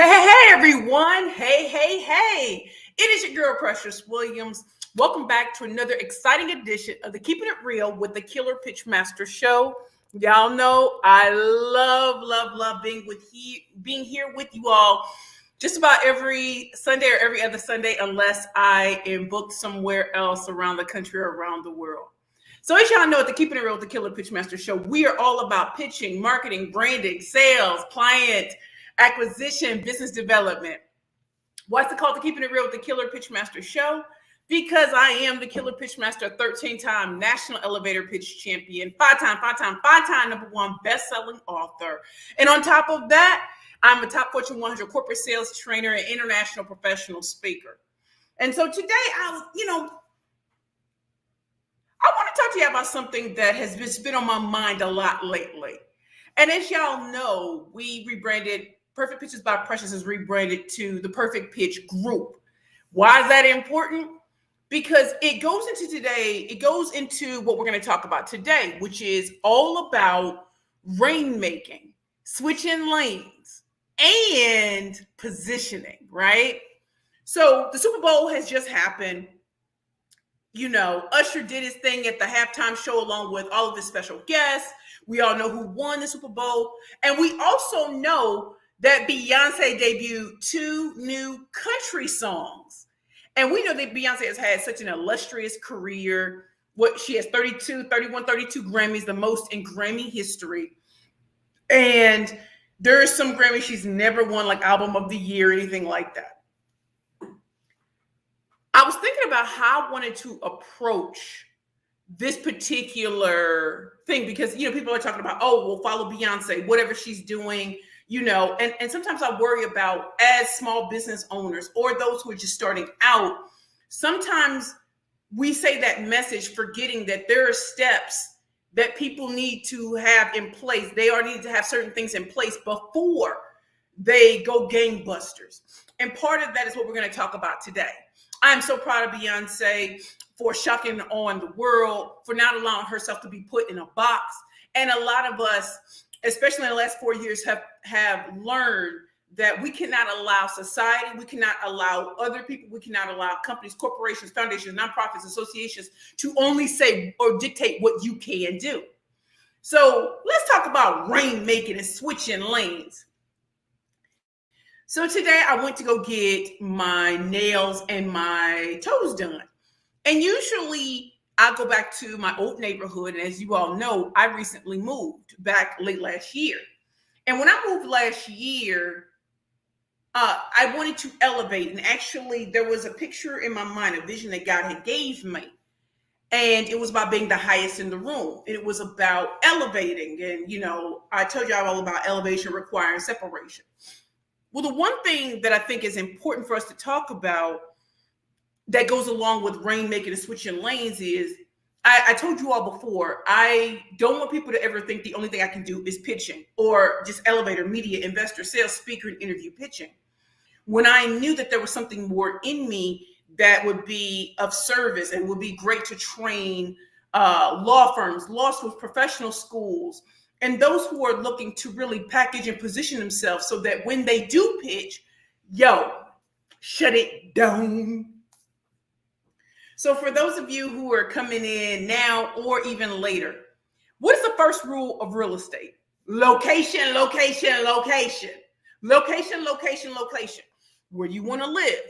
Hey, everyone. Hey. It is your girl, Precious Williams. Welcome back to another exciting edition of the Keeping It Real with the Killer Pitch Master Show. Y'all know I love being here with you all just about every Sunday or every other Sunday, unless I am booked somewhere else around the country or around the world. So as y'all know, at the Keeping It Real with the Killer Pitch Master Show, we are all about pitching, marketing, branding, sales, client acquisition, business development. Why is it called the Keeping It Real with the Killer Pitch Master Show? Because I am the Killer Pitch Master, 13-time national elevator pitch champion, five-time number one best-selling author. And on top of that, I'm a top Fortune 100 corporate sales trainer and international professional speaker. And so today, I want to talk to you about something that has been on my mind a lot lately. And as y'all know, we rebranded Perfect Pitches by Precious is rebranded to the Perfect Pitch Group. Why is that important? Because it goes into what we're going to talk about today, which is all about rainmaking, switching lanes, and positioning, right? So the Super Bowl has just happened. Usher did his thing at the halftime show along with all of his special guests. We all know who won the Super Bowl. And we also know that Beyonce debuted 2 new country songs. And we know that Beyonce has had such an illustrious career. She has 32 Grammys, the most in Grammy history. And there are some Grammys she's never won, like Album of the Year, anything like that. I was thinking about how I wanted to approach this particular thing because, people are talking about, we'll follow Beyonce, whatever she's doing, and sometimes I worry about, as small business owners or those who are just starting out, sometimes we say that message forgetting that there are steps that people need to have in place. They are needed to have certain things in place before they go gangbusters. And part of that is what we're going to talk about today. I'm so proud of Beyonce for shocking on the world, for not allowing herself to be put in a box. And a lot of us, especially in the last 4 years, have learned that we cannot allow society, we cannot allow other people, we cannot allow companies, corporations, foundations, nonprofits, associations to only say or dictate what you can do. So let's talk about rainmaking and switching lanes. So today I went to go get my nails and my toes done. And usually I go back to my old neighborhood. And as you all know, I recently moved back late last year. And when I moved last year, I wanted to elevate. And actually there was a picture in my mind, a vision that God had gave me. And it was about being the highest in the room. It was about elevating. And, I told you I'm all about elevation requiring separation. Well, the one thing that I think is important for us to talk about that goes along with rainmaking and switching lanes is, I told you all before, I don't want people to ever think the only thing I can do is pitching or just elevator, media, investor, sales, speaker, and interview pitching. When I knew that there was something more in me that would be of service and would be great to train law firms, law schools, professional schools, and those who are looking to really package and position themselves so that when they do pitch, shut it down. So for those of you who are coming in now or even later, what is the first rule of real estate? Location, location, location. Location, location, location. Where do you want to live?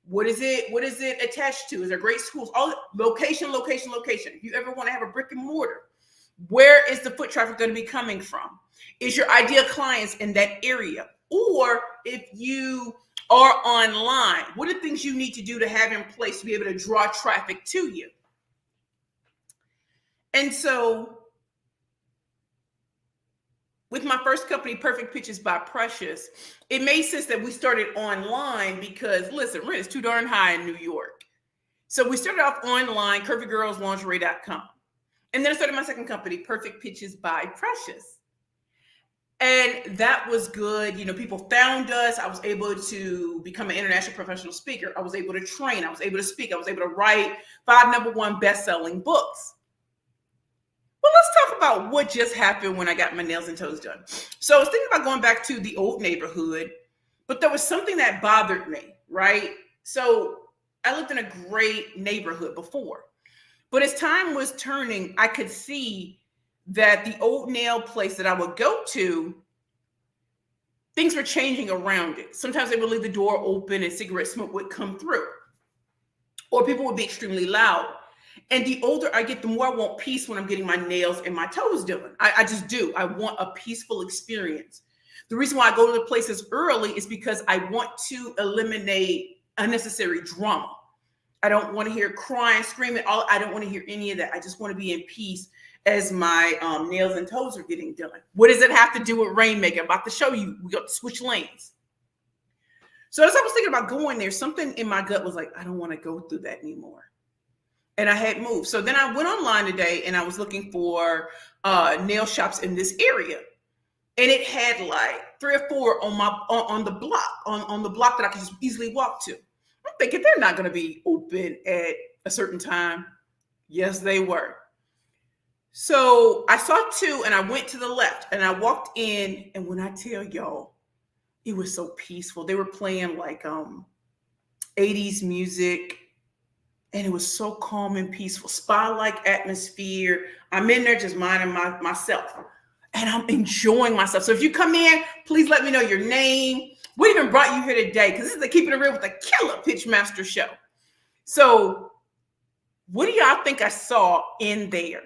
What is it attached to? Is there great schools? All location, location, location. If you ever want to have a brick and mortar, where is the foot traffic going to be coming from? Is your ideal clients in that area? Or if you are online, what are things you need to do to have in place to be able to draw traffic to you? And so with my first company, Perfect Pitches by Precious, it made sense that we started online because, listen, rent is too darn high in New York. So we started off online, curvygirlslingerie.com. And then I started my second company, Perfect Pitches by Precious. And that was good. People found us. I was able to become an international professional speaker. I was able to train. I was able to speak. I was able to write 5 number one best-selling books. But let's talk about what just happened when I got my nails and toes done. So I was thinking about going back to the old neighborhood But there was something that bothered me, right? So I lived in a great neighborhood before. But as time was turning, I could see that the old nail place that I would go to, things were changing around it. Sometimes they would leave the door open and cigarette smoke would come through, or people would be extremely loud. And the older I get, the more I want peace when I'm getting my nails and my toes done. I just do. I want a peaceful experience. The reason why I go to the places early is because I want to eliminate unnecessary drama. I don't want to hear crying, screaming. I don't want to hear any of that. I just want to be in peace as my nails and toes are getting done. What does it have to do with rainmaking? I'm about to show you. We got to switch lanes. So as I was thinking about going there, something in my gut was like, I don't want to go through that anymore. And I had moved. So then I went online today and I was looking for nail shops in this area. And it had like 3 or 4 on the block that I could just easily walk to. I'm thinking they're not going to be open at a certain time. Yes, they were. So I saw 2 and I went to the left and I walked in. And when I tell y'all, it was so peaceful. They were playing like 80s music. And it was so calm and peaceful, spa-like atmosphere. I'm in there just minding myself. And I'm enjoying myself. So if you come in, please let me know your name. What even brought you here today? Because this is the Keeping It Real with the Killer Pitchmaster show. So what do y'all think I saw in there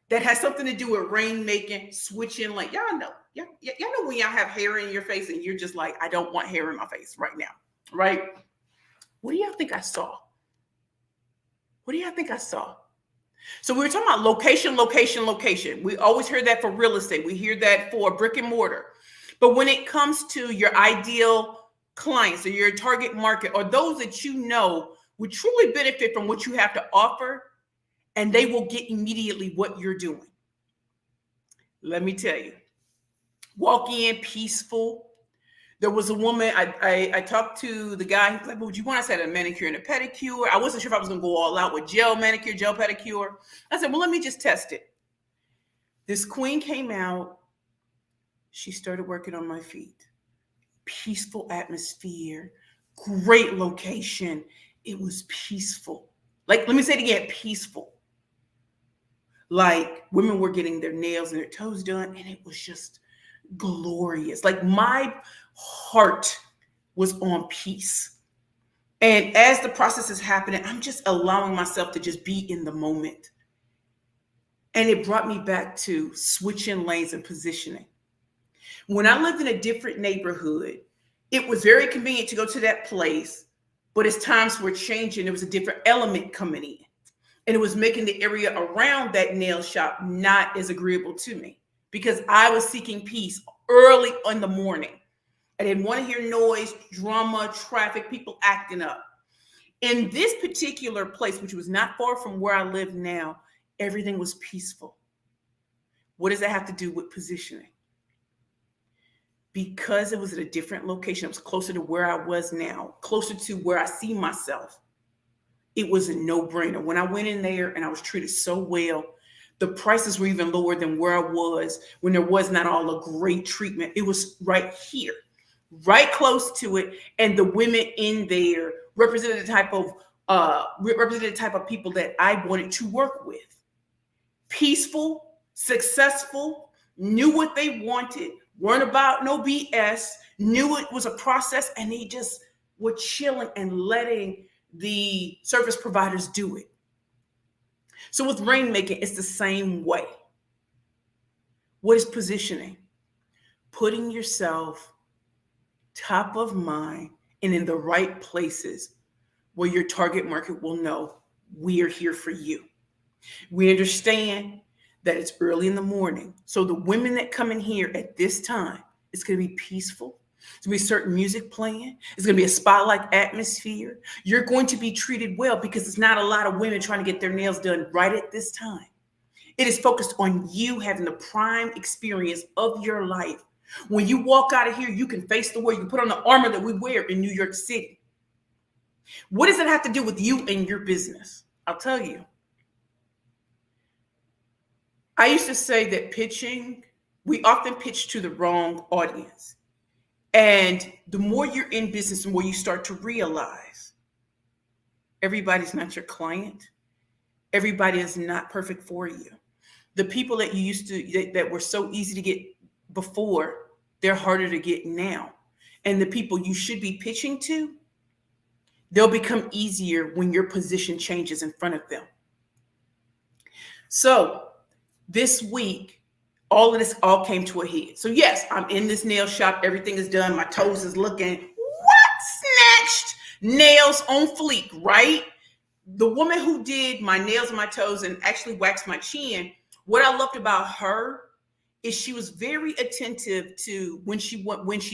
that has something to do with rainmaking, switching? Like, y'all know when y'all have hair in your face and you're just like, I don't want hair in my face right now, right? What do y'all think I saw? What do y'all think I saw? So we were talking about location, location, location. We always hear that for real estate. We hear that for brick and mortar. But when it comes to your ideal clients or your target market or those that you know would truly benefit from what you have to offer, and they will get immediately what you're doing. Let me tell you, walk in peaceful. There was a woman, I talked to the guy, he's like, what would you want? I said a manicure and a pedicure. I wasn't sure if I was going to go all out with gel manicure, gel pedicure. I said, well, let me just test it. This queen came out. She started working on my feet. Peaceful atmosphere, great location. It was peaceful. Like, let me say it again, peaceful. Like women were getting their nails and their toes done, and it was just glorious. Like my heart was on peace. And as the process is happening, I'm just allowing myself to just be in the moment. And it brought me back to switching lanes and positioning. When I lived in a different neighborhood, it was very convenient to go to that place, but as times were changing, there was a different element coming in. And it was making the area around that nail shop not as agreeable to me because I was seeking peace early in the morning. I didn't want to hear noise, drama, traffic, people acting up. In this particular place, which was not far from where I live now, everything was peaceful. What does that have to do with positioning? Because it was at a different location, it was closer to where I was now, closer to where I see myself. It was a no-brainer. When I went in there and I was treated so well, the prices were even lower than where I was when there was not all the great treatment. It was right here, right close to it. And the women in there represented the type of people that I wanted to work with. Peaceful, successful, knew what they wanted, weren't about no BS, knew it was a process, and they just were chilling and letting the service providers do it. So with rainmaking, it's the same way. What is positioning? Putting yourself top of mind and in the right places where your target market will know we are here for you. We understand that it's early in the morning. So the women that come in here at this time, it's going to be peaceful. It's going to be certain music playing. It's going to be a spotlight atmosphere. You're going to be treated well because it's not a lot of women trying to get their nails done right at this time. It is focused on you having the prime experience of your life. When you walk out of here, you can face the world. You can put on the armor that we wear in New York City. What does it have to do with you and your business? I'll tell you. I used to say that pitching, we often pitch to the wrong audience. And the more you're in business, the more you start to realize everybody's not your client. Everybody is not perfect for you. The people that you used to, that were so easy to get before, they're harder to get now. And the people you should be pitching to, they'll become easier when your position changes in front of them. So this week, all of this all came to a head. So yes, I'm in this nail shop. Everything is done. My toes is looking, what? Snatched, nails on fleek, right? The woman who did my nails and my toes and actually waxed my chin, what I loved about her is she was very attentive to when she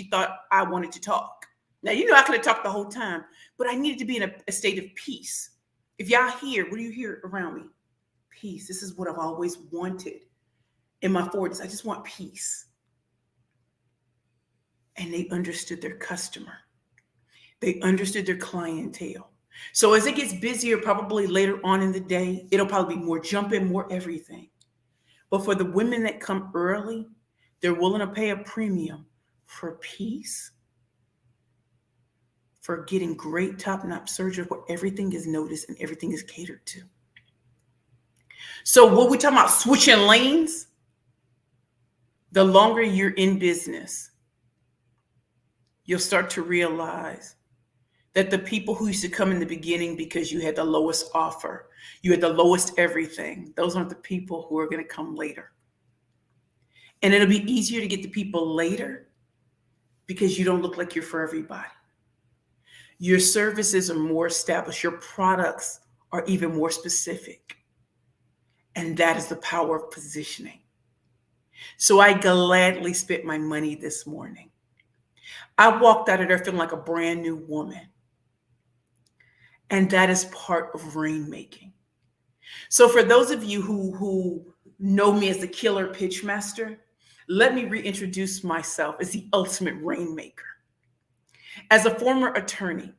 thought I wanted to talk. Now, I could have talked the whole time, but I needed to be in a state of peace. If y'all hear, what do you hear around me? Peace. This is what I've always wanted in my 40s. I just want peace. And they understood their customer. They understood their clientele. So as it gets busier, probably later on in the day, it'll probably be more jumping, more everything. But for the women that come early, they're willing to pay a premium for peace, for getting great top-notch surgery where everything is noticed and everything is catered to. So what we talking about, switching lanes, the longer you're in business, you'll start to realize that the people who used to come in the beginning because you had the lowest offer, you had the lowest everything, those aren't the people who are going to come later. And it'll be easier to get the people later because you don't look like you're for everybody. Your services are more established. Your products are even more specific. And that is the power of positioning. So I gladly spent my money this morning. I walked out of there feeling like a brand new woman. And that is part of rainmaking. So for those of you who know me as the killer pitch master, let me reintroduce myself as the ultimate rainmaker. As a former attorney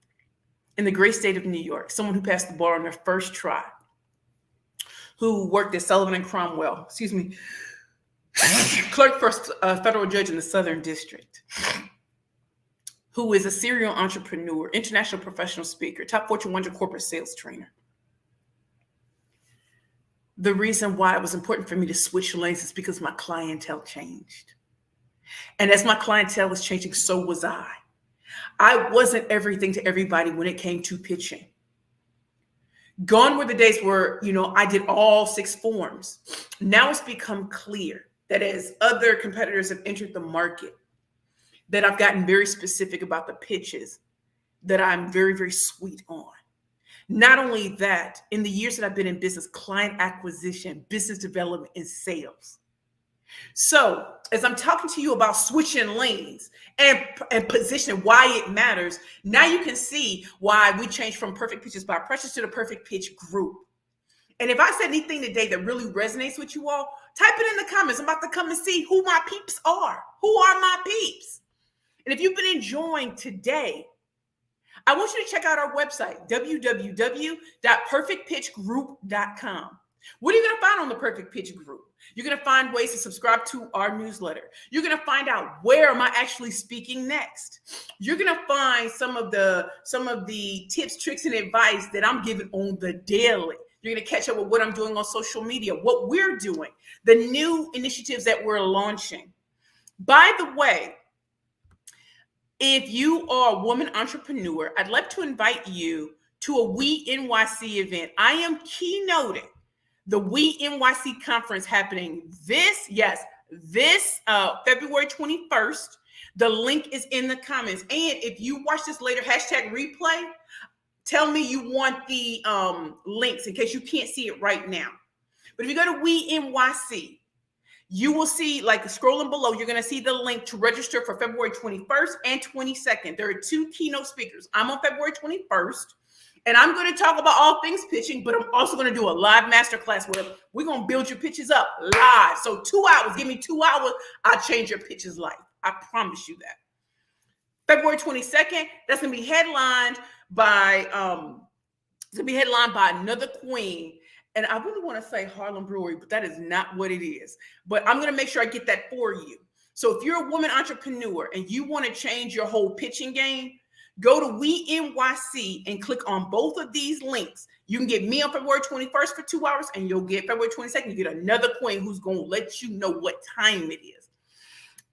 in the great state of New York, someone who passed the bar on their first try, who worked at Sullivan and Cromwell, clerk for a federal judge in the Southern District, who is a serial entrepreneur, international professional speaker, top Fortune 100 corporate sales trainer. The reason why it was important for me to switch lanes is because my clientele changed. And as my clientele was changing, so was I. I wasn't everything to everybody when it came to pitching. Gone were the days where, I did all 6 forms. Now it's become clear that as other competitors have entered the market, that I've gotten very specific about the pitches that I'm very, very sweet on. Not only that, in the years that I've been in business, client acquisition, business development, and sales. So as I'm talking to you about switching lanes and positioning, why it matters, now you can see why we changed from Perfect Pitches by Precious to the Perfect Pitch Group. And if I said anything today that really resonates with you all, type it in the comments. I'm about to come and see who my peeps are. Who are my peeps? And if you've been enjoying today, I want you to check out our website, www.perfectpitchgroup.com. What are you going to find on the Perfect Pitch Group? You're going to find ways to subscribe to our newsletter. You're going to find out where am I actually speaking next. You're going to find some of the tips, tricks, and advice that I'm giving on the daily. You're going to catch up with what I'm doing on social media, what we're doing, the new initiatives that we're launching. By the way, if you are a woman entrepreneur, I'd like to invite you to a We NYC event. I am keynoting the We NYC conference happening this February 21st. The link is in the comments. And if you watch this later, #replay, tell me you want the links in case you can't see it right now. But if you go to We NYC, you will see, like scrolling below, you're going to see the link to register for February 21st and 22nd. There are 2 keynote speakers. I'm on February 21st, and I'm going to talk about all things pitching, but I'm also going to do a live masterclass where we're going to build your pitches up live. So 2 hours, give me 2 hours, I'll change your pitch's life. I promise you that. February 22nd, that's going to be headlined by another queen. And I really want to say Harlem Brewery, but that is not what it is. But I'm going to make sure I get that for you. So if you're a woman entrepreneur and you want to change your whole pitching game, go to We NYC and click on both of these links. You can get me on February 21st for 2 hours, and you'll get February 22nd. You get another queen who's going to let you know what time it is.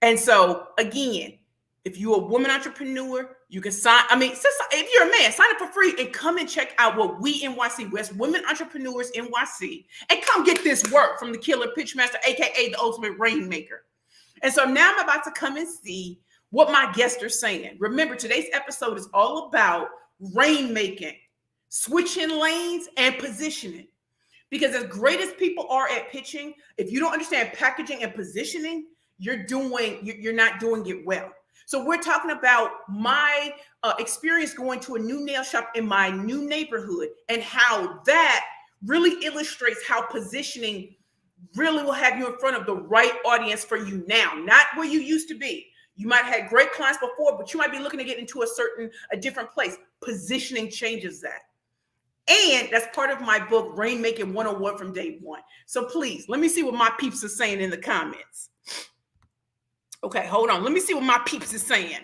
And so again, if you're a woman entrepreneur, you can sign. If you're a man, sign up for free and come and check out what We NYC, West Women Entrepreneurs NYC, and come get this work from the Killer Pitchmaster, aka the Ultimate Rainmaker. And so now I'm about to come and see what my guests are saying. Remember, today's episode is all about rainmaking, switching lanes, and positioning. Because as great as people are at pitching, if you don't understand packaging and positioning, you're not doing it well. So we're talking about my experience going to a new nail shop in my new neighborhood and how that really illustrates how positioning really will have you in front of the right audience for you now, not where you used to be. You might have had great clients before, but you might be looking to get into a different place. Positioning changes that. And that's part of my book, Rainmaking 101 from Day One. So please, let me see what my peeps are saying in the comments. Okay, hold on. Let me see what my peeps is saying.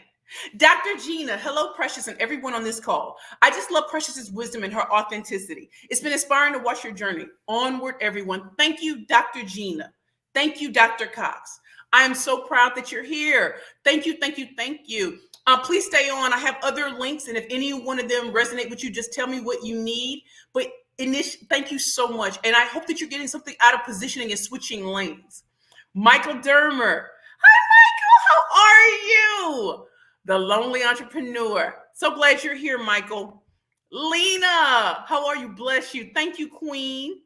Dr. Gina, hello, Precious, and everyone on this call. I just love Precious's wisdom and her authenticity. It's been inspiring to watch your journey. Onward, everyone. Thank you, Dr. Gina. Thank you, Dr. Cox. I am so proud that you're here. Thank you, thank you, thank you. Please stay on. I have other links, and if any one of them resonate with you, just tell me what you need. But thank you so much, and I hope that you're getting something out of positioning and switching lanes. Michael Dermer. Hi, Michael. How are you? The Lonely Entrepreneur. So glad you're here, Michael. Lena, how are you? Bless you. Thank you, Queen.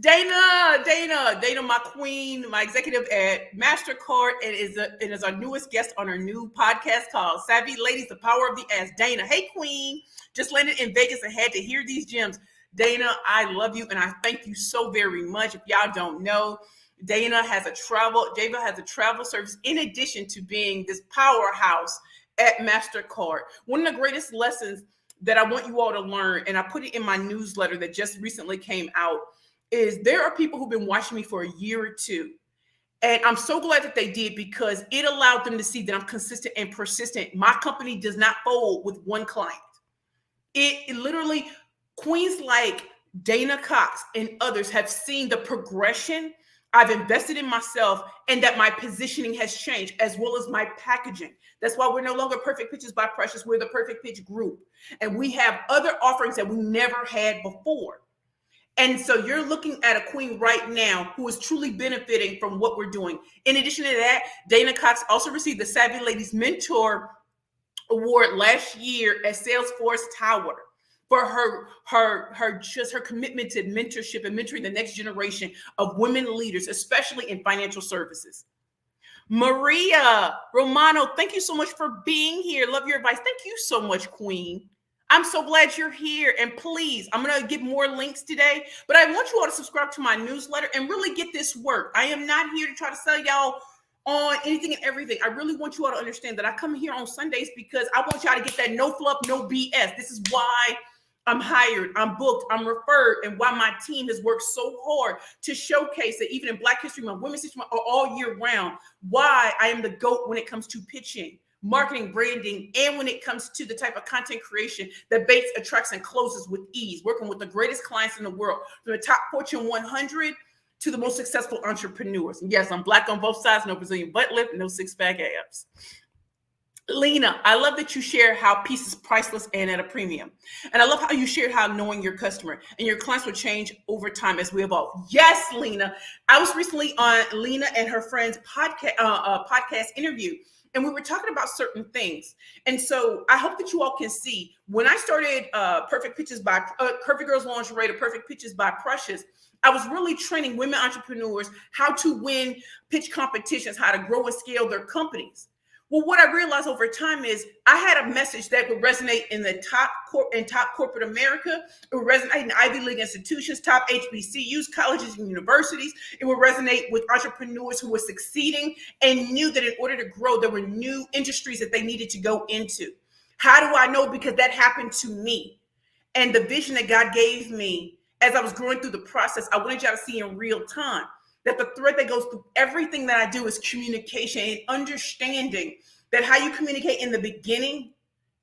Dana, my queen, my executive at MasterCard, and is our newest guest on our new podcast called Savvy Ladies, The Power of the Ass. Dana, hey, Queen. Just landed in Vegas and had to hear these gems. Dana, I love you, and I thank you so very much. If y'all don't know, Dana has a travel service in addition to being this powerhouse at MasterCard. One of the greatest lessons that I want you all to learn, and I put it in my newsletter that just recently came out, is there are people who've been watching me for a year or two. And I'm so glad that they did, because it allowed them to see that I'm consistent and persistent. My company does not fold with one client. It literally, queens like Dana Cox and others have seen the progression. I've invested in myself, and that my positioning has changed, as well as my packaging. That's why we're no longer Perfect Pitches by Precious. We're the Perfect Pitch Group. And we have other offerings that we never had before. And so you're looking at a queen right now who is truly benefiting from what we're doing. In addition to that, Dana Cox also received the Savvy Ladies Mentor Award last year at Salesforce Tower for her commitment to mentorship and mentoring the next generation of women leaders, especially in financial services. Maria Romano, thank you so much for being here. Love your advice. Thank you so much, Queen. I'm so glad you're here. And please, I'm going to give more links today, but I want you all to subscribe to my newsletter and really get this work. I am not here to try to sell y'all on anything and everything. I really want you all to understand that I come here on Sundays because I want y'all to get that no fluff, no BS. This is why I'm hired, I'm booked, I'm referred, and why my team has worked so hard to showcase that even in Black History Month, Women's History Month, all year round, why I am the GOAT when it comes to pitching, marketing, branding, and when it comes to the type of content creation that baits, attracts, and closes with ease, working with the greatest clients in the world, from the top Fortune 100 to the most successful entrepreneurs. And yes, I'm Black on both sides, no Brazilian butt lift, no six-pack abs. Lena, I love that you share how peace is priceless and at a premium. And I love how you shared how knowing your customer and your clients will change over time as we evolve. Yes, Lena. I was recently on Lena and her friend's podcast interview, and we were talking about certain things. And so I hope that you all can see, when I started Perfect Girls Lingerie to Perfect Pitches by Precious, I was really training women entrepreneurs how to win pitch competitions, how to grow and scale their companies. Well, what I realized over time is I had a message that would resonate in the top corporate America. It would resonate in Ivy League institutions, top HBCUs, colleges, and universities. It would resonate with entrepreneurs who were succeeding and knew that in order to grow, there were new industries that they needed to go into. How do I know? Because that happened to me. And the vision that God gave me as I was growing through the process, I wanted y'all to see in real time that the thread that goes through everything that I do is communication and understanding that how you communicate in the beginning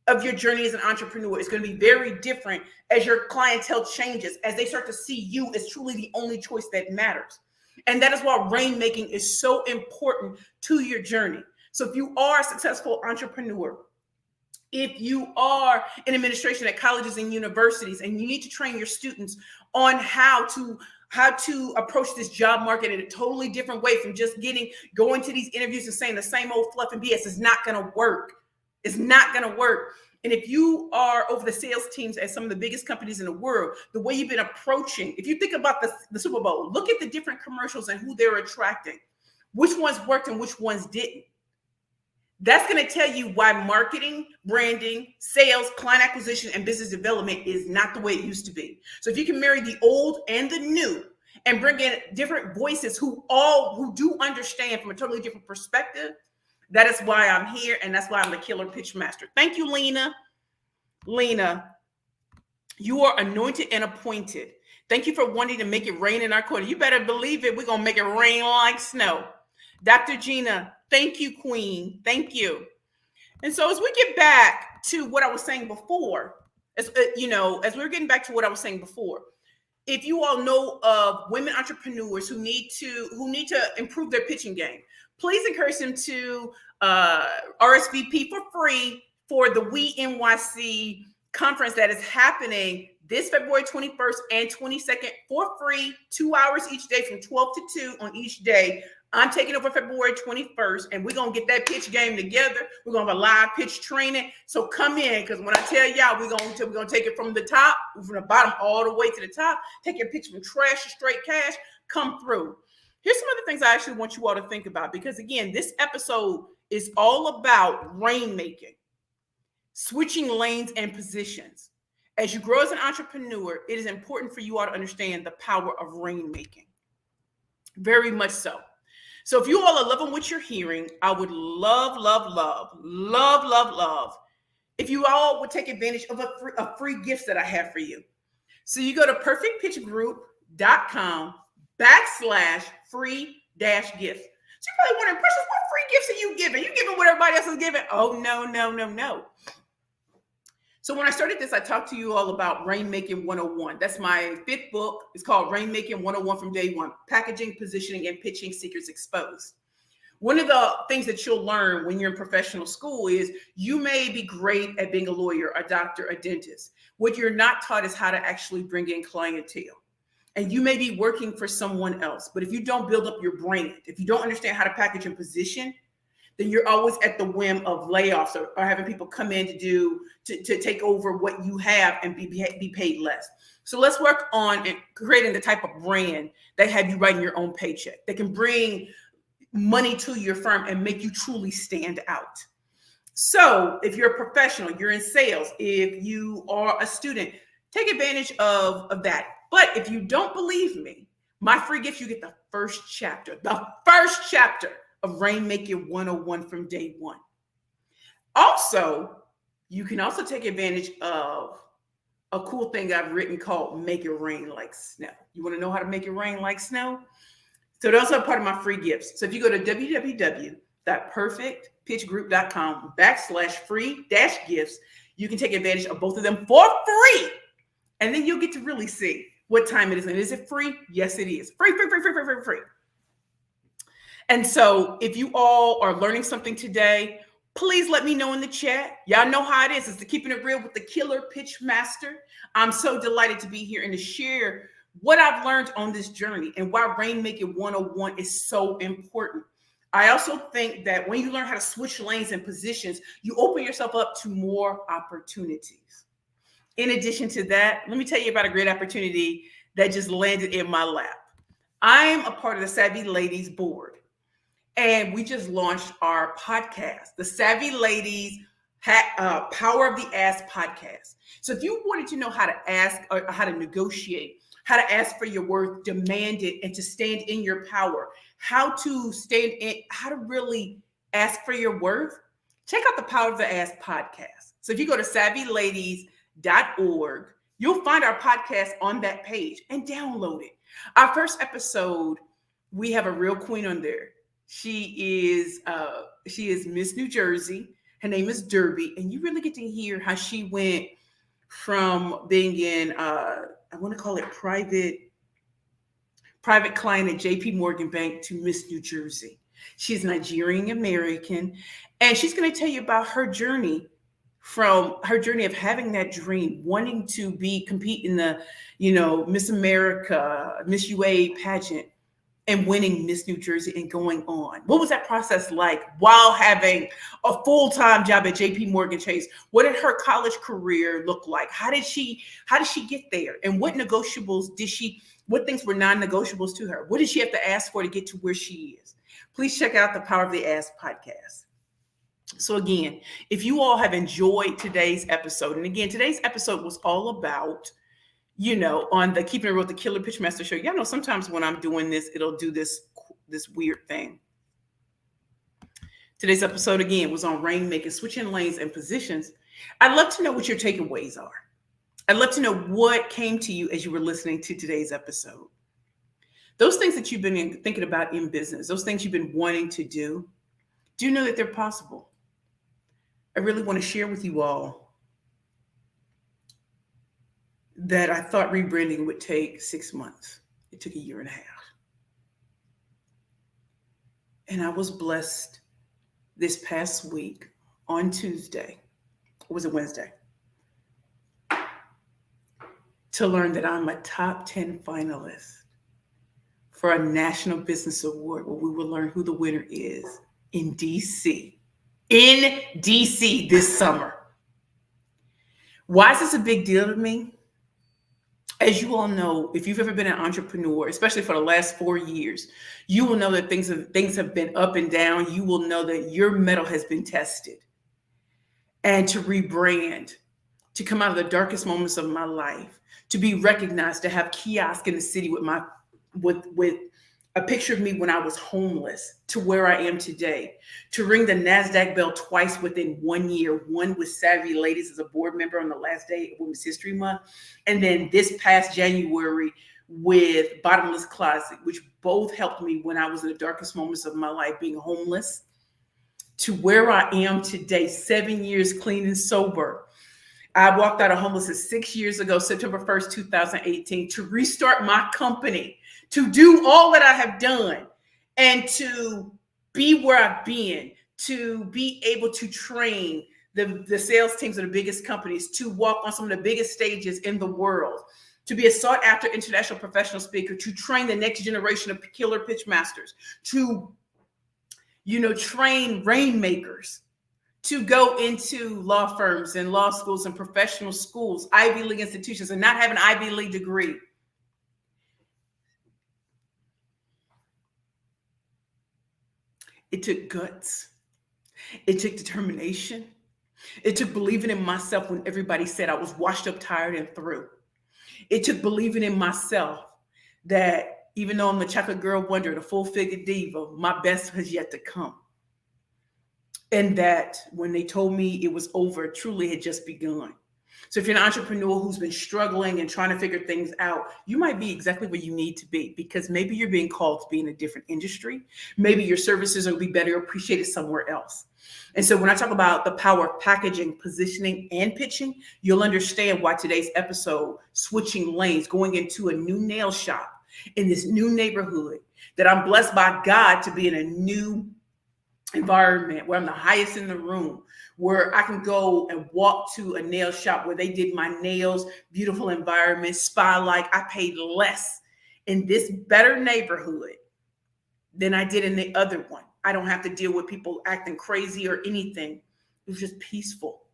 of your journey as an entrepreneur is going to be very different as your clientele changes, as they start to see you as truly the only choice that matters. And that is why rainmaking is so important to your journey. So if you are a successful entrepreneur, if you are in administration at colleges and universities, and you need to train your students on how to approach this job market in a totally different way from just going to these interviews and saying the same old fluff and BS, is not going to work. It's not going to work. And if you are over the sales teams at some of the biggest companies in the world, the way you've been approaching, if you think about the Super Bowl, look at the different commercials and who they're attracting, which ones worked and which ones didn't. That's going to tell you why marketing, branding, sales, client acquisition, and business development is not the way it used to be. So if you can marry the old and the new and bring in different voices who do understand from a totally different perspective, that is why I'm here, and that's why I'm the killer pitch master. Thank you, Lena. Lena, you are anointed and appointed. Thank you for wanting to make it rain in our corner. You better believe it. We're going to make it rain like snow. Dr. Gina, thank you, Queen. Thank you. And so as we get back to what I was saying before, as we're getting back to what I was saying before, if you all know of women entrepreneurs who need to improve their pitching game, please encourage them to RSVP for free for the We NYC conference that is happening this February 21st and 22nd for free, 2 hours each day from 12 to 2 on each day. I'm taking over February 21st, and we're going to get that pitch game together. We're going to have a live pitch training. So come in, because when I tell y'all, we're going to take it from the top, from the bottom all the way to the top, take your pitch from trash to straight cash, come through. Here's some of the things I actually want you all to think about, because again, this episode is all about rainmaking, switching lanes and positions. As you grow as an entrepreneur, it is important for you all to understand the power of rainmaking. Very much so. So if you all are loving what you're hearing, I would love if you all would take advantage of a free gift that I have for you. So you go to perfectpitchgroup.com/free-gifts. So you're probably wondering, Precious, what free gifts are you giving? You giving what everybody else is giving? Oh, no. So when I started this, I talked to you all about Rainmaking 101. That's my 5th book. It's called Rainmaking 101 from Day One, Packaging, Positioning, and Pitching Secrets Exposed. One of the things that you'll learn when you're in professional school is you may be great at being a lawyer, a doctor, a dentist. What you're not taught is how to actually bring in clientele. And you may be working for someone else, but if you don't build up your brand, if you don't understand how to package and position, then you're always at the whim of layoffs or having people come in to take over what you have and be paid less. So let's work on creating the type of brand that have you writing your own paycheck, that can bring money to your firm and make you truly stand out. So if you're a professional, you're in sales, if you are a student, take advantage of that. But if you don't believe me, my free gift, you get the first chapter of Rainmaking 101 from Day One. Also, you can also take advantage of a cool thing I've written called Make It Rain Like Snow. You want to know how to make it rain like snow? So those are part of my free gifts. So if you go to www.perfectpitchgroup.com/free-gifts, you can take advantage of both of them for free. And then you'll get to really see what time it is. And is it free? Yes, it is. Free. And so if you all are learning something today, please let me know in the chat. Y'all know how it is. It's the Keeping It Real with the Killer Pitch Master. I'm so delighted to be here and to share what I've learned on this journey and why Rainmaking 101 is so important. I also think that when you learn how to switch lanes and positions, you open yourself up to more opportunities. In addition to that, let me tell you about a great opportunity that just landed in my lap. I am a part of the Savvy Ladies board. And we just launched our podcast, the Savvy Ladies Power of the Ask podcast. So if you wanted to know how to ask or how to negotiate, how to ask for your worth, demand it, and to stand in your power, how to really ask for your worth, check out the Power of the Ask podcast. So if you go to savvyladies.org, you'll find our podcast on that page and download it. Our first episode We have a real queen on there. She is Miss New Jersey. Her name is Derby, and you really get to hear how she went from being in I want to call it private client at JP Morgan Bank to Miss New Jersey. She's Nigerian American, and she's going to tell you about her journey, from her journey of having that dream, wanting to be compete in the, Miss America, Miss UA pageant, and winning Miss New Jersey and going on. What was that process like while having a full-time job at JP Morgan Chase? What did her college career look like? How did she get there? And what things were non-negotiables to her? What did she have to ask for to get to where she is? Please check out the Power of the Ask podcast. So again, if you all have enjoyed today's episode, and again, today's episode was all about, on the Keeping It Real with the Killer Pitchmaster show. Y'all know sometimes when I'm doing this, it'll do this weird thing. Today's episode, again, was on rainmaking, switching lanes and positions. I'd love to know what your takeaways are. I'd love to know what came to you as you were listening to today's episode. Those things that you've been thinking about in business, those things you've been wanting to do you know that they're possible? I really want to share with you all that I thought rebranding would take 6 months. It took 1.5 years. And I was blessed this past week on Tuesday, or was it Wednesday, to learn that I'm a top 10 finalist for a National Business Award, where we will learn who the winner is in DC. In DC this summer. Why is this a big deal to me? As you all know, if you've ever been an entrepreneur, especially for the last 4 years, you will know that things have been up and down. You will know that your mettle has been tested. And to rebrand, to come out of the darkest moments of my life, to be recognized, to have kiosk in the city with a picture of me when I was homeless, to where I am today, to ring the NASDAQ bell twice within 1 year, one with Savvy Ladies as a board member on the last day of Women's History Month, and then this past January with Bottomless Closet, which both helped me when I was in the darkest moments of my life, being homeless, to where I am today, 7 years clean and sober. I walked out of homelessness 6 years ago, September 1st, 2018, to restart my company, to do all that I have done, and to be where I've been, to be able to train the sales teams of the biggest companies, to walk on some of the biggest stages in the world, to be a sought after international professional speaker, to train the next generation of killer pitch masters, to, train rainmakers, to go into law firms and law schools and professional schools, Ivy League institutions, and not have an Ivy League degree. It took guts. It took determination. It took believing in myself when everybody said I was washed up, tired, and through. It took believing in myself that even though I'm the chocolate girl wonder, the full figure diva, my best has yet to come. And that when they told me it was over, it truly had just begun. So if you're an entrepreneur who's been struggling and trying to figure things out, you might be exactly where you need to be, because maybe you're being called to be in a different industry. Maybe your services will be better appreciated somewhere else. And so when I talk about the power of packaging, positioning, and pitching, you'll understand why today's episode, switching lanes, going into a new nail shop in this new neighborhood, that I'm blessed by God to be in a new environment where I'm the highest in the room, where I can go and walk to a nail shop where they did my nails, beautiful environment, spa-like. I paid less in this better neighborhood than I did in the other one. I don't have to deal with people acting crazy or anything. It was just peaceful.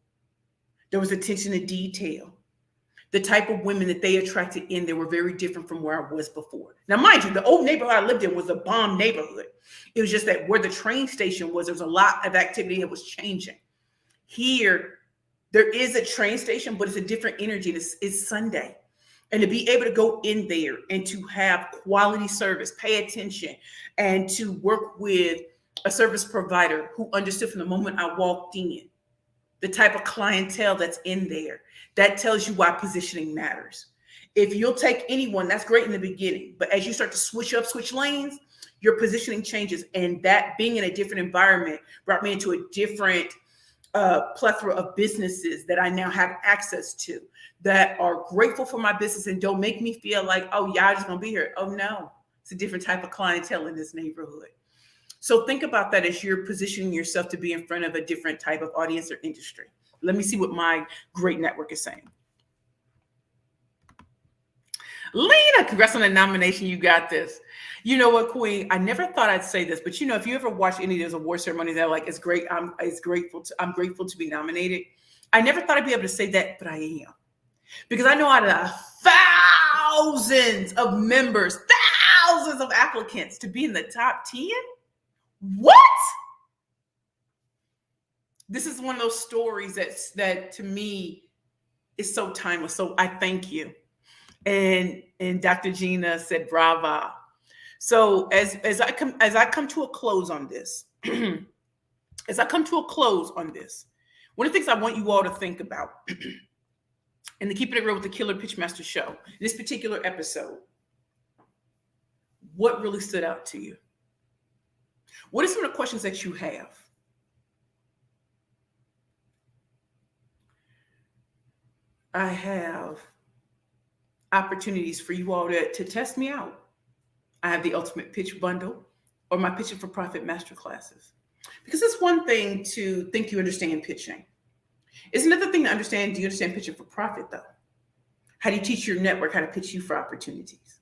There was attention to detail. The type of women that they attracted in there were very different from where I was before. Now, mind you, the old neighborhood I lived in was a bomb neighborhood. It was just that where the train station was, there was a lot of activity that was changing. Here, there is a train station, but it's a different energy. It's Sunday. And to be able to go in there and to have quality service, pay attention, and to work with a service provider who understood from the moment I walked in the type of clientele that's in there, that tells you why positioning matters. If you'll take anyone, that's great in the beginning, but as you start to switch lanes, Your positioning changes, and that being in a different environment brought me into a different plethora of businesses that I now have access to that are grateful for my business and don't make me feel like, oh, y'all just gonna be here. Oh no, it's a different type of clientele in this neighborhood. So think about that as you're positioning yourself to be in front of a different type of audience or industry. Let me see what my great network is saying. Lena, congrats on the nomination. You got this. You know what, Queen? I never thought I'd say this, but if you ever watch any of those award ceremonies, they're like, it's great. I'm grateful to be nominated. I never thought I'd be able to say that, but I am. Because I know out of thousands of members, thousands of applicants, to be in the top 10. What? This is one of those stories that to me is so timeless. So I thank you. And Dr. Gina said, brava. So as I come to a close on this, one of the things I want you all to think about in the Keeping It Real with the Killer Pitchmaster show, this particular episode, what really stood out to you? What are some of the questions that you have? I have opportunities for you all to test me out. I have the Ultimate Pitch Bundle or my Pitching for Profit Masterclasses. Because it's one thing to think you understand pitching. It's another thing to understand, do you understand pitching for profit though? How do you teach your network how to pitch you for opportunities?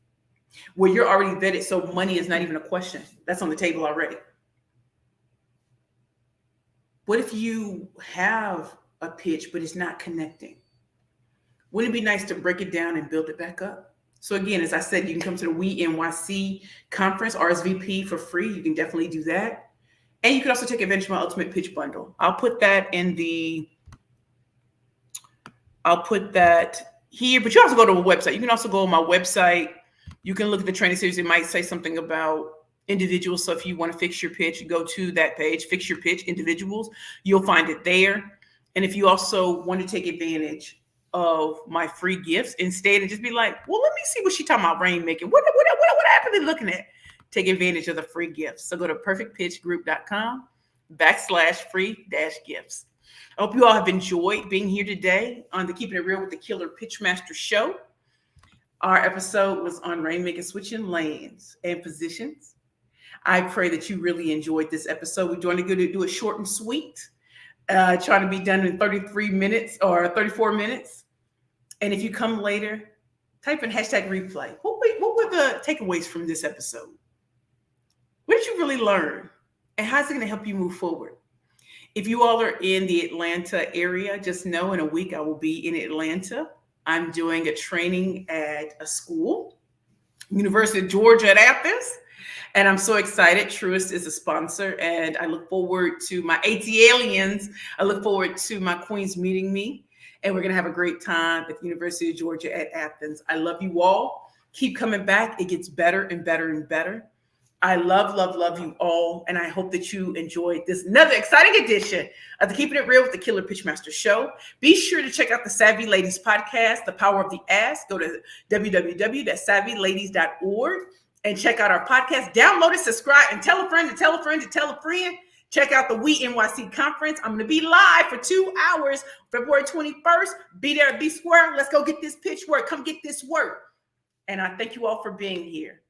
Where you're already vetted, so money is not even a question. That's on the table already. What if you have a pitch, but it's not connecting? Wouldn't it be nice to break it down and build it back up? So again, as I said, you can come to the We NYC conference, RSVP for free. You can definitely do that. And you can also take advantage of my Ultimate Pitch Bundle. I'll put that here, but you also go to a website. You can also go on my website. You can look at the training series. It might say something about individuals. So if you want to fix your pitch, you go to that page, Fix Your Pitch, Individuals. You'll find it there. And if you also want to take advantage of my free gifts instead and just be like, well, let me see what she's talking about, Rainmaking. What happened to looking at? Take advantage of the free gifts. So go to perfectpitchgroup.com/free-gifts. I hope you all have enjoyed being here today on the Keeping It Real with the Killer Pitchmaster show. Our episode was on Rainmaking, switching lanes and positions. I pray that you really enjoyed this episode. We're going to do it short and sweet. Trying to be done in 33 minutes or 34 minutes. And if you come later, type in #replay. What were the takeaways from this episode? What did you really learn? And how's it going to help you move forward? If you all are in the Atlanta area, just know in a week I will be in Atlanta. I'm doing a training at a school, University of Georgia at Athens. And I'm so excited. Truist is a sponsor, and I look forward to my ATLians. I look forward to my queens meeting me, and we're going to have a great time at the University of Georgia at Athens. I love you all. Keep coming back. It gets better and better and better. I love you all, and I hope that you enjoyed this another exciting edition of the Keeping It Real with the Killer Pitchmaster show. Be sure to check out the Savvy Ladies podcast, The Power of the Ask. Go to www.savvyladies.org. and check out our podcast. Download it, subscribe, and tell a friend to tell a friend to tell a friend. Check out the We NYC conference. I'm going to be live for 2 hours, February 21st. Be there, be square. Let's go get this pitch work. Come get this work. And I thank you all for being here.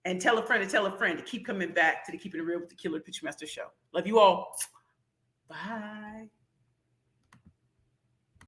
And tell a friend to keep coming back to the Keeping It Real with the Killer Pitchmaster show. Love you all. Bye.